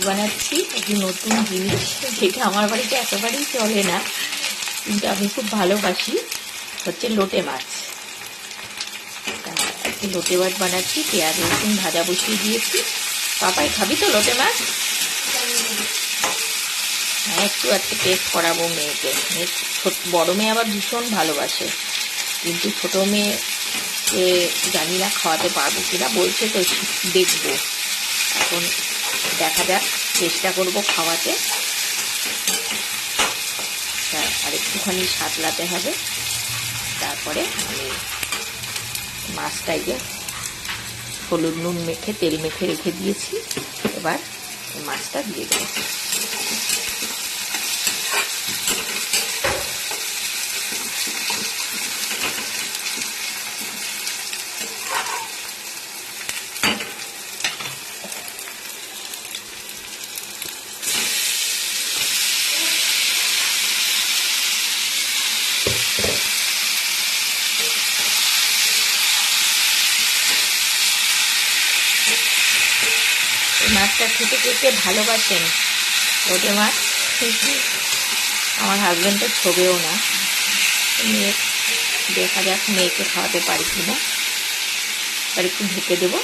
বানাচ্ছি, একটু নতুন জিনিস, যেটা আমার বাড়িতে একেবারেই চলে না, কিন্তু আমি খুব ভালোবাসি, হচ্ছে লোটে মাছ। একটু লোটে মাছ বানাচ্ছি, পেঁয়াজ রসুন ভাজা বসিয়ে দিয়েছি। পাপাই খাবি তো লোটে মাছ? হ্যাঁ, একটু আজকে টেস্ট করাবো মেয়েকে। বড় মেয়ে আবার ভীষণ ভালোবাসে, কিন্তু ছোট মেয়েকে জানি না খাওয়াতে পারবো কিনা, বলছে তো দেখবো। এখন দেখা যাক, চেষ্টা করবো খাওয়াতে। আর একটুখানি সাতলাতে হবে, তারপরে আমি মাছটাকে হলুদ নুন মেখে তেল মেখে রেখে দিয়েছি। এবার মাছটা দিয়ে দেবো। মাছটা খেতে খেতে ভালোবাসেন লোটে মাছ, আমার হাজব্যান্ড তো ছোবেও না। দেখা যাক মেয়েকে খাওয়াতে পারি কিনা। আর একটু ঢেকে দেবো।